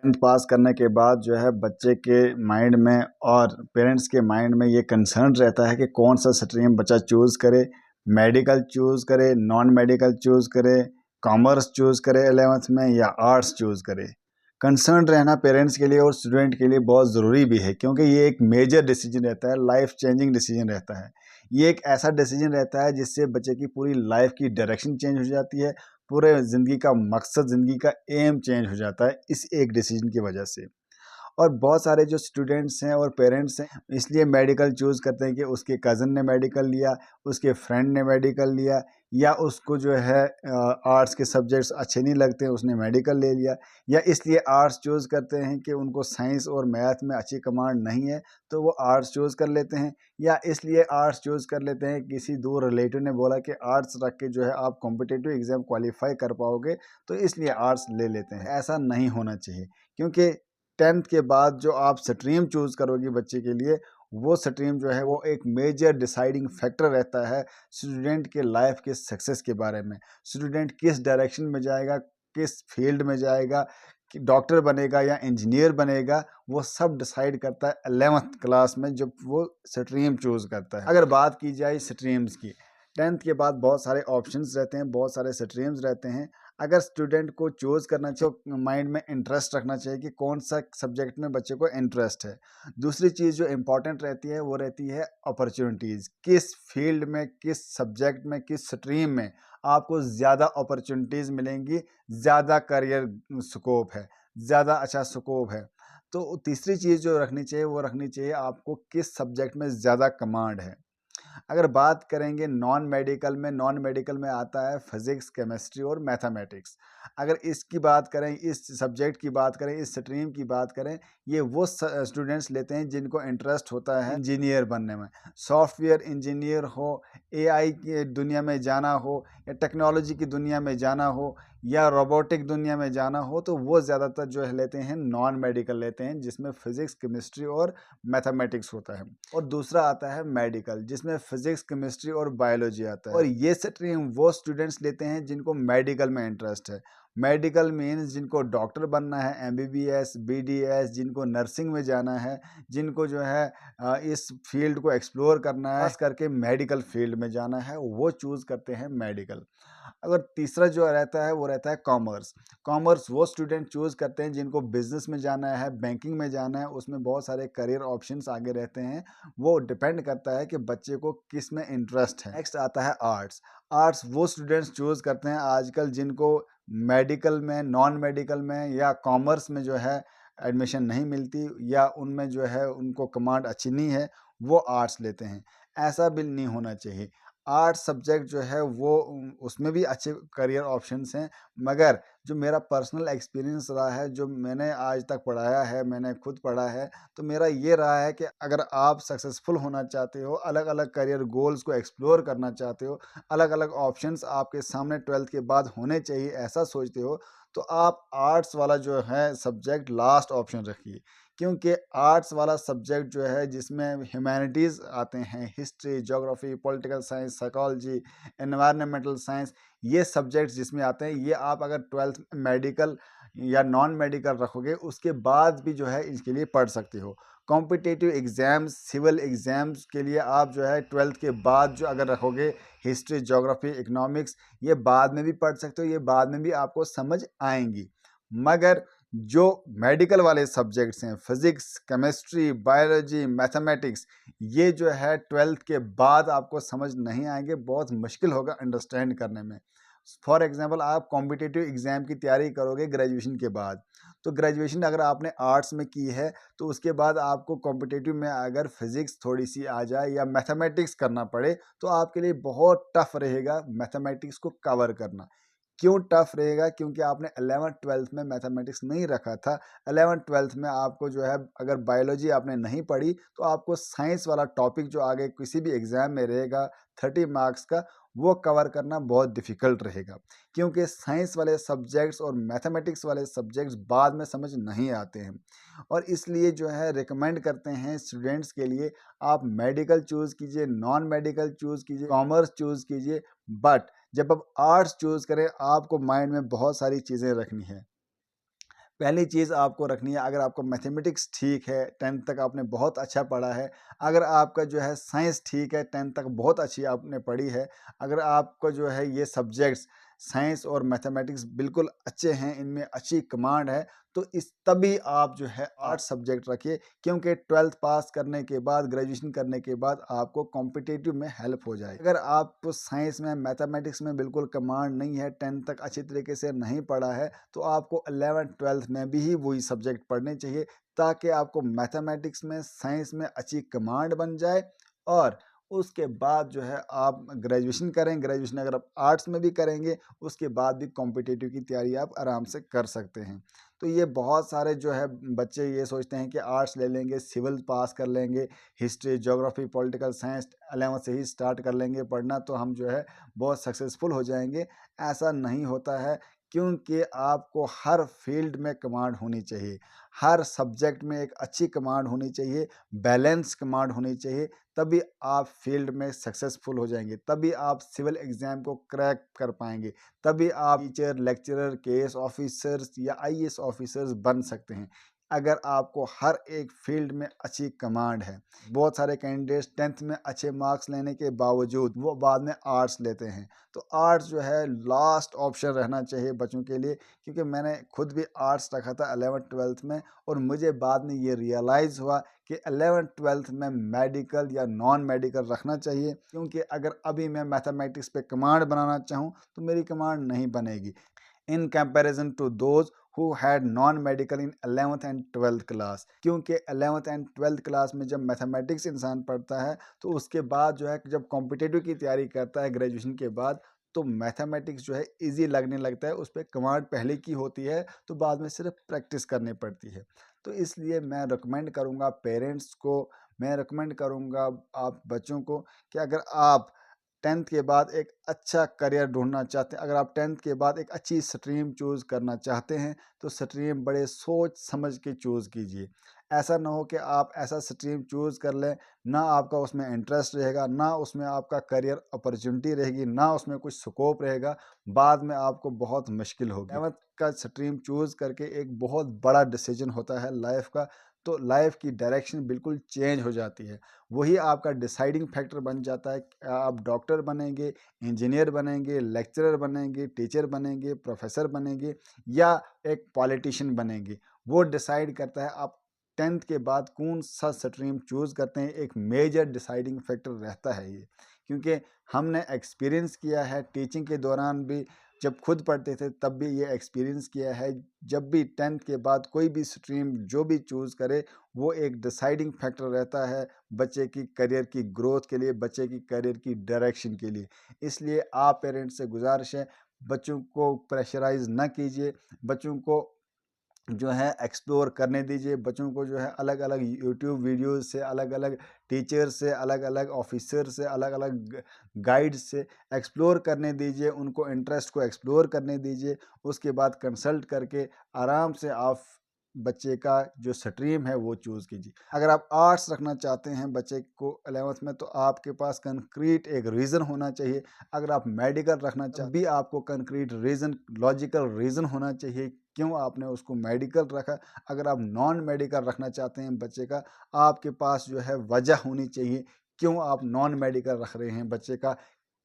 10th पास करने के बाद जो है बच्चे के माइंड में और पेरेंट्स के माइंड में ये कंसर्न रहता है कि कौन सा स्ट्रीम बच्चा चूज़ करे, मेडिकल चूज़ करे, नॉन मेडिकल चूज़ करे, कॉमर्स चूज़ करे 11th में या आर्ट्स चूज़ करे। कंसर्न रहना पेरेंट्स के लिए और स्टूडेंट के लिए बहुत ज़रूरी भी है, क्योंकि ये एक मेजर डिसीजन रहता है, लाइफ चेंजिंग डिसीजन रहता है। ये एक ऐसा डिसीजन रहता है जिससे बच्चे की पूरी लाइफ की डायरेक्शन चेंज हो जाती है, पूरे ज़िंदगी का मकसद, ज़िंदगी का एम चेंज हो जाता है इस एक डिसीजन की वजह से। और बहुत सारे जो स्टूडेंट्स हैं और पेरेंट्स हैं, इसलिए मेडिकल चूज़ करते हैं कि उसके कज़न ने मेडिकल लिया, उसके फ्रेंड ने मेडिकल लिया, या उसको जो है आर्ट्स के सब्जेक्ट्स अच्छे नहीं लगते, उसने मेडिकल ले लिया, या इसलिए आर्ट्स चूज़ करते हैं कि उनको साइंस और मैथ में अच्छी कमांड नहीं है, तो वो आर्ट्स चूज़ कर लेते हैं, या इसलिए आर्ट्स चूज़ कर लेते हैं किसी दूर रिलेटिव ने बोला कि आर्ट्स रख के जो है आप कॉम्पिटिटिव एग्ज़ाम क्वालिफाई कर पाओगे, तो इसलिए आर्ट्स ले लेते हैं। ऐसा नहीं होना चाहिए, क्योंकि 10th के बाद जो आप स्ट्रीम चूज़ करोगे बच्चे के लिए, वो स्ट्रीम जो है वो एक मेजर डिसाइडिंग फैक्टर रहता है स्टूडेंट के लाइफ के सक्सेस के बारे में। स्टूडेंट किस डायरेक्शन में जाएगा, किस फील्ड में जाएगा, कि डॉक्टर बनेगा या इंजीनियर बनेगा, वो सब डिसाइड करता है 11th क्लास में जब वो स्ट्रीम चूज़ करता है। अगर बात की जाए स्ट्रीम्स की, 10th के बाद बहुत सारे ऑप्शंस रहते हैं, बहुत सारे स्ट्रीम्स रहते हैं। अगर स्टूडेंट को चूज़ करना चाहिए तो माइंड में इंटरेस्ट रखना चाहिए कि कौन सा सब्जेक्ट में बच्चे को इंटरेस्ट है। दूसरी चीज़ जो इम्पॉर्टेंट रहती है वो रहती है अपॉर्चुनिटीज़। किस फील्ड में, किस सब्जेक्ट में, किस स्ट्रीम में आपको ज़्यादा अपॉर्चुनिटीज़ मिलेंगी, ज़्यादा करियर स्कोप है, ज़्यादा अच्छा स्कोप है। तो तीसरी चीज़ जो रखनी चाहिए वो रखनी चाहिए आपको किस सब्जेक्ट में ज़्यादा कमांड है। अगर बात करेंगे नॉन मेडिकल में आता है फिज़िक्स, केमिस्ट्री और मैथमेटिक्स। अगर इसकी बात करें, इस सब्जेक्ट की बात करें, इस स्ट्रीम की बात करें, ये वो स्टूडेंट्स लेते हैं जिनको इंटरेस्ट होता है इंजीनियर बनने में। सॉफ्टवेयर इंजीनियर हो, एआई की दुनिया में जाना हो, या टेक्नोलॉजी की दुनिया में जाना हो, या रोबोटिक दुनिया में जाना हो, तो वो ज़्यादातर जो है लेते हैं नॉन मेडिकल लेते हैं, जिसमें फिज़िक्स, केमिस्ट्री और मैथमेटिक्स होता है। और दूसरा आता है मेडिकल, जिसमें फिज़िक्स, केमिस्ट्री और बायोलॉजी आता है। और ये स्ट्रीम वो स्टूडेंट्स लेते हैं जिनको मेडिकल में इंटरेस्ट है। मेडिकल मीन्स जिनको डॉक्टर बनना है, एमबीबीएस, बीडीएस, जिनको नर्सिंग में जाना है, जिनको जो है इस फील्ड को एक्सप्लोर करना है, खास करके मेडिकल फील्ड में जाना है, वो चूज़ करते हैं मेडिकल। अगर तीसरा जो रहता है वो रहता है कॉमर्स। कॉमर्स वो स्टूडेंट चूज़ करते हैं जिनको बिजनेस में जाना है, बैंकिंग में जाना है, उसमें बहुत सारे करियर ऑप्शंस आगे रहते हैं। वो डिपेंड करता है कि बच्चे को किस में इंटरेस्ट है। नेक्स्ट आता है आर्ट्स। आर्ट्स वो स्टूडेंट्स चूज़ करते हैं आजकल जिनको मेडिकल में, नॉन मेडिकल में या कॉमर्स में जो है एडमिशन नहीं मिलती, या उनमें जो है उनको कमांड अच्छी नहीं है, वो आर्ट्स लेते हैं। ऐसा भी नहीं होना चाहिए। आर्ट्स सब्जेक्ट जो है वो उसमें भी अच्छे करियर ऑप्शंस हैं, मगर जो मेरा पर्सनल एक्सपीरियंस रहा है, जो मैंने आज तक पढ़ाया है, मैंने खुद पढ़ा है, तो मेरा ये रहा है कि अगर आप सक्सेसफुल होना चाहते हो, अलग-अलग करियर गोल्स को एक्सप्लोर करना चाहते हो, अलग-अलग ऑप्शंस आपके सामने 12th के बाद होने चाहिए, ऐसा सोचते हो, तो आप आर्ट्स वाला जो है सब्जेक्ट लास्ट ऑप्शन रखिए। क्योंकि आर्ट्स वाला सब्जेक्ट जो है जिसमें ह्यूमैनिटीज़ आते हैं, history, geography, political science, psychology, environmental science, ये सब्जेक्ट्स जिसमें आते हैं, ये आप अगर 12th में मेडिकल या नॉन मेडिकल रखोगे, उसके बाद भी जो है इसके लिए पढ़ सकते हो। कॉम्पिटिटिव एग्ज़ाम्स, सिविल एग्ज़ाम्स के लिए आप जो है 12th के बाद जो अगर रखोगे, हिस्ट्री, ज्योग्राफी, इकोनॉमिक्स, ये बाद में भी पढ़ सकते हो, ये बाद में भी आपको समझ आएँगी। मगर जो मेडिकल वाले सब्जेक्ट्स हैं, फिज़िक्स, केमिस्ट्री, बायोलॉजी, मैथमेटिक्स, ये जो है 12th के बाद आपको समझ नहीं आएँगे, बहुत मुश्किल होगा अंडरस्टैंड करने में। फॉर एग्ज़ाम्पल आप कॉम्पिटिटिव एग्ज़ाम की तैयारी करोगे ग्रेजुएशन के बाद, तो ग्रेजुएशन अगर आपने आर्ट्स में की है, तो उसके बाद आपको कॉम्पिटिटिव में अगर फिज़िक्स थोड़ी-सी आ जाए या मैथमेटिक्स करना पड़े, तो आपके लिए बहुत टफ़ रहेगा मैथमेटिक्स को कवर करना। क्यों टफ रहेगा? क्योंकि आपने 11th-12th में मैथमेटिक्स नहीं रखा था। 11th-12th में आपको जो है अगर बायोलॉजी आपने नहीं पढ़ी, तो आपको साइंस वाला टॉपिक जो आगे किसी भी एग्ज़ाम में रहेगा 30 मार्क्स का, वो कवर करना बहुत डिफ़िकल्ट रहेगा। क्योंकि साइंस वाले सब्जेक्ट्स और मैथमेटिक्स वाले सब्जेक्ट्स बाद में समझ नहीं आते हैं, और इसलिए जो है रिकमेंड करते हैं स्टूडेंट्स के लिए आप मेडिकल चूज़ कीजिए, नॉन मेडिकल चूज़ कीजिए, कॉमर्स चूज़ कीजिए, बट जब आप आर्ट्स चूज़ करें, आपको माइंड में बहुत सारी चीज़ें रखनी है। पहली चीज़ आपको रखनी है, अगर आपका मैथमेटिक्स ठीक है, 10th तक आपने बहुत अच्छा पढ़ा है, अगर आपका जो है साइंस ठीक है, 10th तक बहुत अच्छी आपने पढ़ी है, अगर आपका जो है ये सब्जेक्ट्स साइंस और मैथमेटिक्स बिल्कुल अच्छे हैं, इनमें अच्छी कमांड है, तो इस तभी आप जो है आर्ट्स सब्जेक्ट रखिए, क्योंकि 12th पास करने के बाद, ग्रेजुएशन करने के बाद आपको कॉम्पिटिटिव में हेल्प हो जाएगी। अगर आपको साइंस में, मैथमेटिक्स में बिल्कुल कमांड नहीं है, 10th तक अच्छी तरीके से नहीं पढ़ा है, तो आपको 11th 12th में भी वही सब्जेक्ट पढ़ने चाहिए, ताकि आपको मैथमेटिक्स में, साइंस में अच्छी कमांड बन जाए और उसके बाद जो है आप ग्रेजुएशन करें। ग्रेजुएशन अगर आप आर्ट्स में भी करेंगे, उसके बाद भी कॉम्पिटिटिव की तैयारी आप आराम से कर सकते हैं। तो ये बहुत सारे जो है बच्चे ये सोचते हैं कि आर्ट्स ले लेंगे, सिविल पास कर लेंगे, history, geography, political science 11th से ही स्टार्ट कर लेंगे पढ़ना, तो हम जो है बहुत सक्सेसफुल हो जाएंगे। ऐसा नहीं होता है, क्योंकि आपको हर फील्ड में कमांड होनी चाहिए, हर सब्जेक्ट में एक अच्छी कमांड होनी चाहिए, बैलेंस कमांड होनी चाहिए, तभी आप फील्ड में सक्सेसफुल हो जाएंगे, तभी आप सिविल एग्जाम को क्रैक कर पाएंगे, तभी आप टीचर, लेक्चरर, केस ऑफिसर्स या आईएएस ऑफिसर्स बन सकते हैं, अगर आपको हर एक फील्ड में अच्छी कमांड है। बहुत सारे कैंडिडेट्स 10th में अच्छे मार्क्स लेने के बावजूद वो बाद में आर्ट्स लेते हैं, तो आर्ट्स जो है लास्ट ऑप्शन रहना चाहिए बच्चों के लिए, क्योंकि मैंने खुद भी आर्ट्स रखा था 11th 12th में, और मुझे बाद में ये रियलाइज़ हुआ कि 11th 12th में मेडिकल या नॉन मेडिकल रखना चाहिए, क्योंकि अगर अभी मैं मैथमेटिक्स पे कमांड बनाना चाहूँ तो मेरी कमांड नहीं बनेगी in comparison to those who had non-medical in 11th and 12th class, क्योंकि 11th एंड 12th क्लास में जब मैथमेटिक्स इंसान पढ़ता है तो उसके बाद जो है जब कॉम्पिटिटिव की तैयारी करता है ग्रेजुएशन के बाद, तो मैथमेटिक्स जो है इजी लगने लगता है, उस पर कमांड पहले की होती है, तो बाद में सिर्फ प्रैक्टिस करनी पड़ती है। तो इसलिए मैं रिकमेंड करूँगा पेरेंट्स को, मैं रिकमेंड करूँगा आप बच्चों को कि अगर आप 10th के बाद एक अच्छा करियर ढूंढना चाहते हैं, अगर आप 10th के बाद एक अच्छी स्ट्रीम चूज़ करना चाहते हैं, तो स्ट्रीम बड़े सोच समझ के चूज़ कीजिए। ऐसा ना हो कि आप ऐसा स्ट्रीम चूज़ कर लें, ना आपका उसमें इंटरेस्ट रहेगा, ना उसमें आपका करियर अपॉर्चुनिटी रहेगी, ना उसमें कुछ स्कोप रहेगा, बाद में आपको बहुत मुश्किल होगी। 11th का स्ट्रीम चूज़ करके एक बहुत बड़ा डिसीजन होता है लाइफ का, तो लाइफ की डायरेक्शन बिल्कुल चेंज हो जाती है। वही आपका डिसाइडिंग फैक्टर बन जाता है कि आप डॉक्टर बनेंगे, इंजीनियर बनेंगे, लेक्चरर बनेंगे, टीचर बनेंगे, प्रोफेसर बनेंगे या एक पॉलिटिशियन बनेंगे। वो डिसाइड करता है आप 10th के बाद कौन सा स्ट्रीम चूज़ करते हैं, एक मेजर डिसाइडिंग फैक्टर रहता है ये। क्योंकि हमने एक्सपीरियंस किया है टीचिंग के दौरान भी, जब खुद पढ़ते थे तब भी ये एक्सपीरियंस किया है, जब भी 10th के बाद कोई भी स्ट्रीम जो भी चूज़ करे, वो एक डिसाइडिंग फैक्टर रहता है बच्चे की करियर की ग्रोथ के लिए, बच्चे की करियर की डायरेक्शन के लिए। इसलिए आप पेरेंट्स से गुजारिश है, बच्चों को प्रेशराइज़ ना कीजिए, बच्चों को जो है एक्सप्लोर करने दीजिए, बच्चों को जो है अलग-अलग यूट्यूब वीडियोज़ से, अलग-अलग टीचर से, अलग-अलग ऑफिसर से, अलग-अलग गाइड से एक्सप्लोर करने दीजिए, उनको इंटरेस्ट को एक्सप्लोर करने दीजिए। उसके बाद कंसल्ट करके आराम से आप बच्चे का जो स्ट्रीम है वो चूज़ कीजिए। अगर आप आर्ट्स रखना चाहते हैं बच्चे को 11th में, तो आपके पास कंक्रीट एक रीज़न होना चाहिए। अगर आप मेडिकल रखना तब भी आपको कंक्रीट रीज़न, लॉजिकल रीज़न होना चाहिए क्यों आपने उसको मेडिकल रखा। अगर आप नॉन मेडिकल रखना चाहते हैं बच्चे का, आपके पास जो है वजह होनी चाहिए क्यों आप नॉन मेडिकल रख रहे हैं बच्चे का,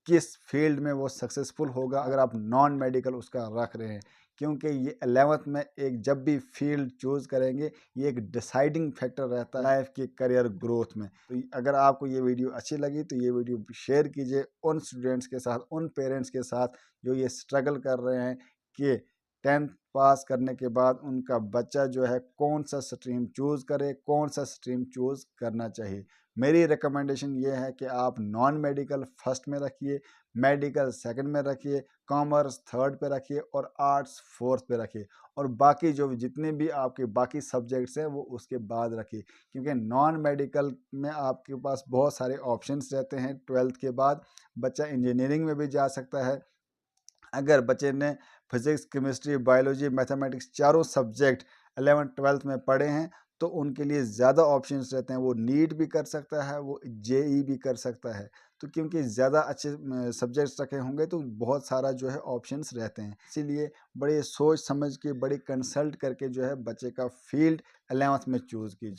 किस फील्ड में वो सक्सेसफुल होगा अगर आप नॉन मेडिकल उसका रख रहे हैं। क्योंकि ये 11th में एक जब भी फील्ड चूज़ करेंगे, ये एक डिसाइडिंग फैक्टर रहता है लाइफ की करियर ग्रोथ में। तो अगर आपको ये वीडियो अच्छी लगी तो ये वीडियो शेयर कीजिए उन स्टूडेंट्स के साथ, उन पेरेंट्स के साथ जो ये स्ट्रगल कर रहे हैं कि 10th पास करने के बाद उनका बच्चा जो है कौन सा स्ट्रीम चूज़ करे, कौन सा स्ट्रीम चूज़ करना चाहिए। मेरी रिकमेंडेशन ये है कि आप नॉन मेडिकल फर्स्ट में रखिए, मेडिकल सेकंड में रखिए, कॉमर्स थर्ड पे रखिए और आर्ट्स फोर्थ पे रखिए, और बाकी जो जितने भी आपके बाकी सब्जेक्ट्स हैं वो उसके बाद रखिए। क्योंकि नॉन मेडिकल में आपके पास बहुत सारे ऑप्शंस रहते हैं। 12th के बाद बच्चा इंजीनियरिंग में भी जा सकता है। अगर बच्चे ने फिजिक्स, केमिस्ट्री, बायोलॉजी, मैथमेटिक्स चारों सब्जेक्ट 11th 12th में पढ़े हैं, तो उनके लिए ज़्यादा ऑप्शंस रहते हैं। वो नीट भी कर सकता है, वो जेईई भी कर सकता है। तो क्योंकि ज़्यादा अच्छे सब्जेक्ट्स रखे होंगे तो बहुत सारा जो है ऑप्शंस रहते हैं। इसीलिए बड़े सोच समझ के, बड़ी कंसल्ट करके जो है बच्चे का फ़ील्ड 11th में चूज़ कीजिए।